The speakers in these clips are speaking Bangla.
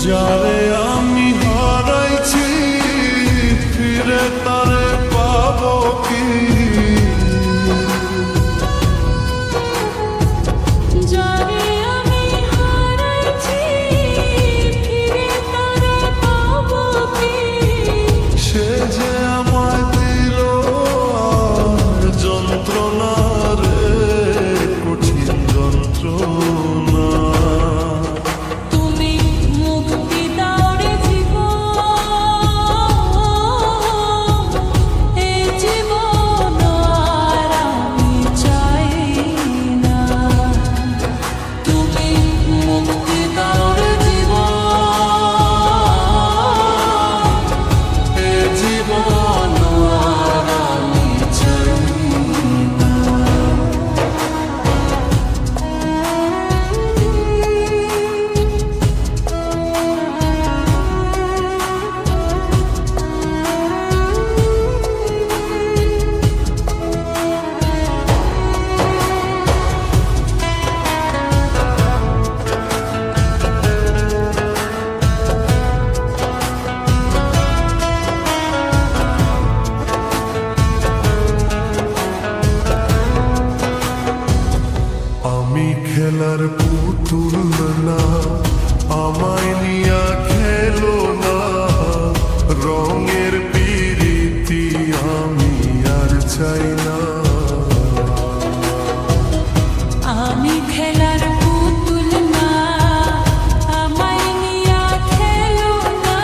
যারে আমি হারাইছি ফিরে তারে পাবো কি? সে যে আমায় দিল যন্ত্রণা রে, কঠিন যন্ত্রণা। আমি খেলার পুতুল না, আমায় নিয়া খেলো না, রঙের পিরিতি আমি আর চাই না। আমি খেলার পুতুল না, আমায় নিয়া খেলো না,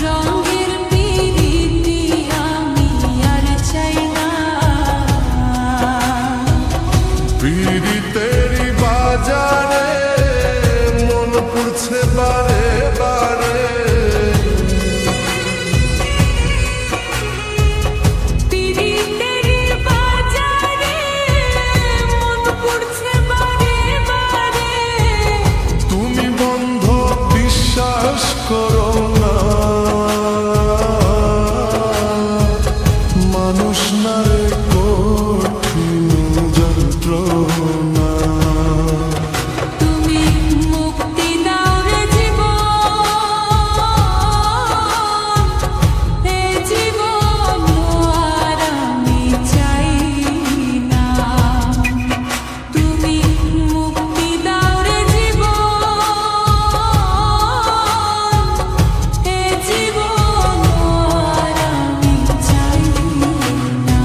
রঙের পিরিতি আমি আর চাই না। পিরিতেরি বাজারে মন পড়ছে বারে বারে, পিরিতেরি বাজারে মন পড়ছে বারে বারে। তুমি বন্ধ বিশ্বাস করো না, মানুষ না রে কঠিন যন্ত্রণা। তুমি মুক্তি দাও রে জীবন, এ জীবন আর আমি চাই না। তুমি মুক্তি দাও রে জীবন, এ জীবন আর আমি চাই না।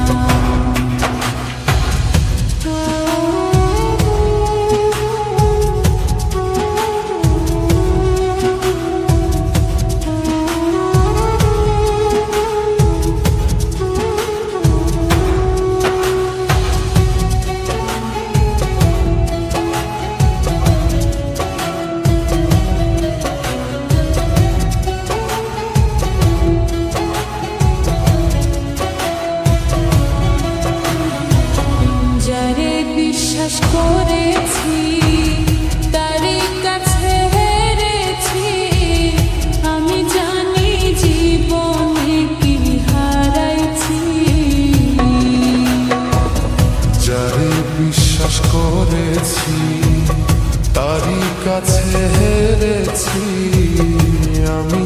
যারে বিশ্বাস করেছি তারই কাছে হেরেছি, আমি জানি জীবনে কি হারাইছি। যারে বিশ্বাস করেছি তারই কাছে হেরেছি, আমি